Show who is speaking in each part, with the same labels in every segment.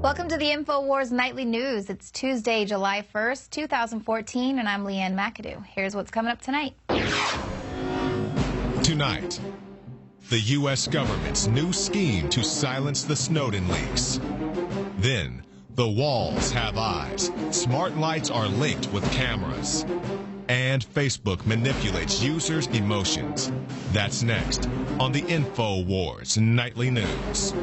Speaker 1: Welcome to the InfoWars Nightly News. It's Tuesday, July 1st, 2014, and I'm Leanne McAdoo. Here's what's coming up tonight.
Speaker 2: Tonight, the U.S. government's new scheme to silence the Snowden leaks. Then, the walls have eyes. Smart lights are linked with cameras. And Facebook manipulates users' emotions. That's next on the InfoWars Nightly News.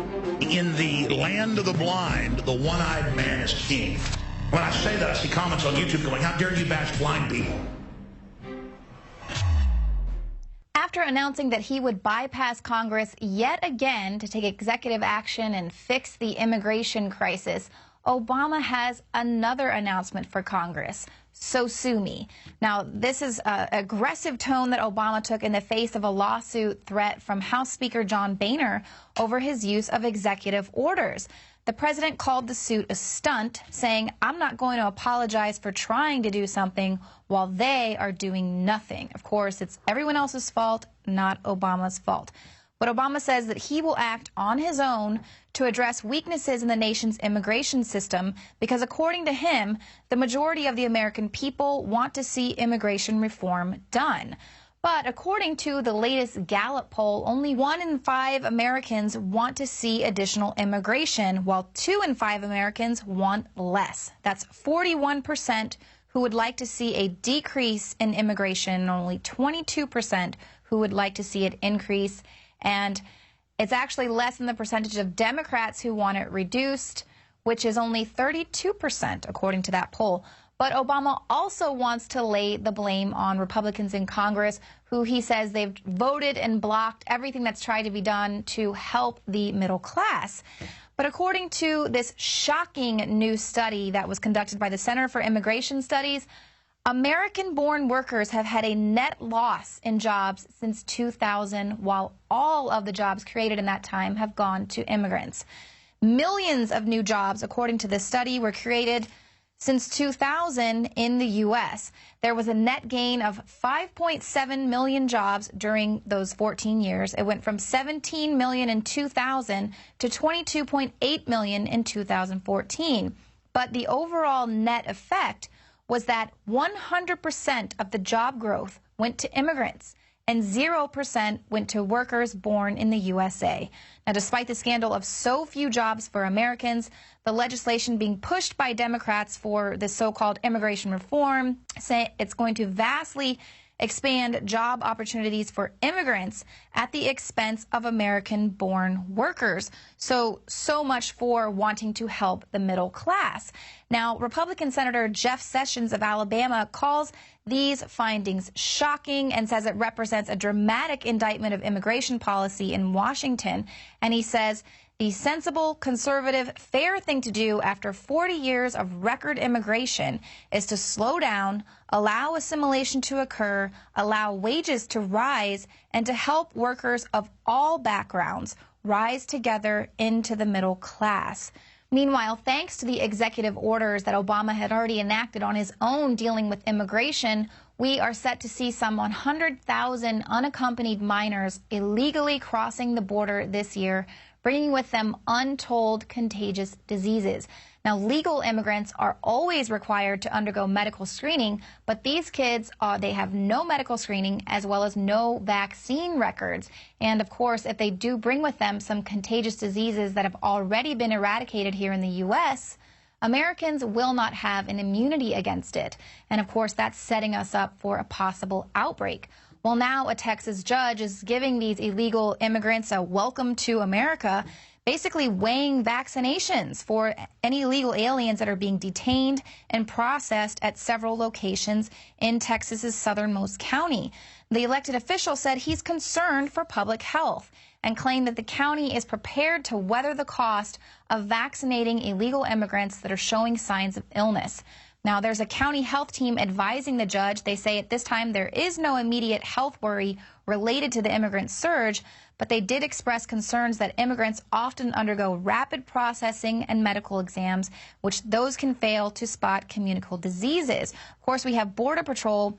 Speaker 3: In the land of the blind, the one-eyed man is king. When I say that, I see comments on YouTube going, how dare you bash blind people?
Speaker 1: After announcing that he would bypass Congress yet again to take executive action and fix the immigration crisis, Obama has another announcement for Congress. So sue me. Now, this is an aggressive tone that Obama took in the face of a lawsuit threat from House Speaker John Boehner over his use of executive orders. The president called the suit a stunt, saying, "I'm not going to apologize for trying to do something while they are doing nothing." Of course, it's everyone else's fault, not Obama's fault. But Obama says that he will act on his own to address weaknesses in the nation's immigration system because, according to him, the majority of the American people want to see immigration reform done. But according to the latest Gallup poll, only 1 in 5 Americans want to see additional immigration, while 2 in 5 Americans want less. That's 41% who would like to see a decrease in immigration, and only 22% who would like to see it increase. And it's actually less than the percentage of Democrats who want it reduced, which is only 32%, according to that poll. But Obama also wants to lay the blame on Republicans in Congress, who he says they've voted and blocked everything that's tried to be done to help the middle class. But according to this shocking new study that was conducted by the Center for Immigration Studies, American-born workers have had a net loss in jobs since 2000, while all of the jobs created in that time have gone to immigrants. Millions of new jobs, according to this study, were created since 2000 in the U.S. There was a net gain of 5.7 million jobs during those 14 years. It went from 17 million in 2000 to 22.8 million in 2014. But the overall net effect was that 100% of the job growth went to immigrants and 0% went to workers born in the USA. Now, despite the scandal of so few jobs for Americans, the legislation being pushed by Democrats for the so-called immigration reform, say it's going to vastly expand job opportunities for immigrants at the expense of American-born workers. So much for wanting to help the middle class. Now, Republican Senator Jeff Sessions of Alabama calls these findings shocking and says it represents a dramatic indictment of immigration policy in Washington. And he says the sensible, conservative, fair thing to do after 40 years of record immigration is to slow down, allow assimilation to occur, allow wages to rise, and to help workers of all backgrounds rise together into the middle class. Meanwhile, thanks to the executive orders that Obama had already enacted on his own dealing with immigration, we are set to see some 100,000 unaccompanied minors illegally crossing the border this year, bringing with them untold contagious diseases. Now, legal immigrants are always required to undergo medical screening, but these kids, they have no medical screening as well as no vaccine records. And, of course, if they do bring with them some contagious diseases that have already been eradicated here in the U.S., Americans will not have an immunity against it. And, of course, that's setting us up for a possible outbreak. Well, now a Texas judge is giving these illegal immigrants a welcome to America, basically weighing vaccinations for any illegal aliens that are being detained and processed at several locations in Texas's southernmost county. The elected official said he's concerned for public health and claimed that the county is prepared to weather the cost of vaccinating illegal immigrants that are showing signs of illness. Now, there's a county health team advising the judge. They say at this time there is no immediate health worry related to the immigrant surge, but they did express concerns that immigrants often undergo rapid processing and medical exams, which those can fail to spot communicable diseases. Of course, we have Border Patrol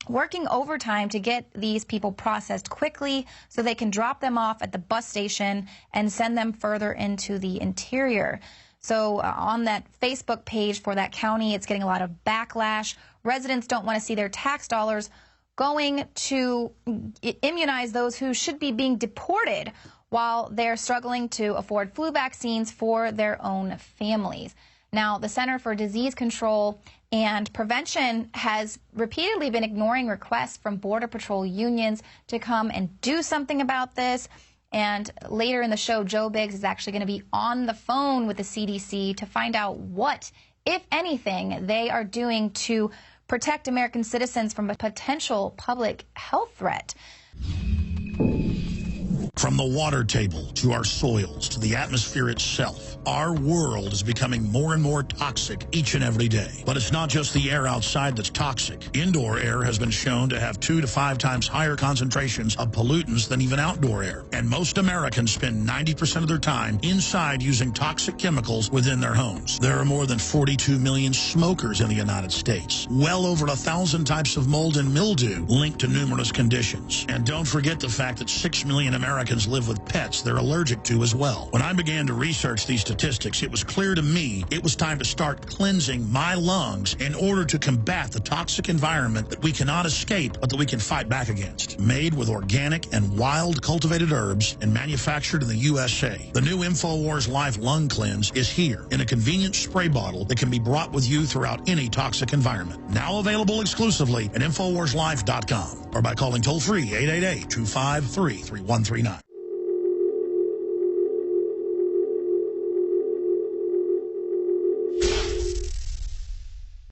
Speaker 1: working overtime to get these people processed quickly so they can drop them off at the bus station and send them further into the interior. So on that Facebook page for that county, it's getting a lot of backlash. Residents don't want to see their tax dollars going to immunize those who should be being deported while they're struggling to afford flu vaccines for their own families. Now, the Center for Disease Control and Prevention has repeatedly been ignoring requests from Border Patrol unions to come and do something about this. And later in the show, Joe Biggs is actually going to be on the phone with the CDC to find out what, if anything, they are doing to protect American citizens from a potential public health threat.
Speaker 3: From the water table to our soils to the atmosphere itself, our world is becoming more and more toxic each and every day. But it's not just the air outside that's toxic. Indoor air has been shown to have 2 to 5 times higher concentrations of pollutants than even outdoor air. And most Americans spend 90% of their time inside using toxic chemicals within their homes. There are more than 42 million smokers in the United States. Well over 1,000 types of mold and mildew linked to numerous conditions. And don't forget the fact that 6 million Americans live with pets they're allergic to as well. When I began to research these statistics, it was clear to me it was time to start cleansing my lungs in order to combat the toxic environment that we cannot escape but that we can fight back against. Made with organic and wild cultivated herbs and manufactured in the USA, the new InfoWars Life Lung Cleanse is here in a convenient spray bottle that can be brought with you throughout any toxic environment. Now available exclusively at InfoWarsLife.com or by calling toll-free 888-253-3139.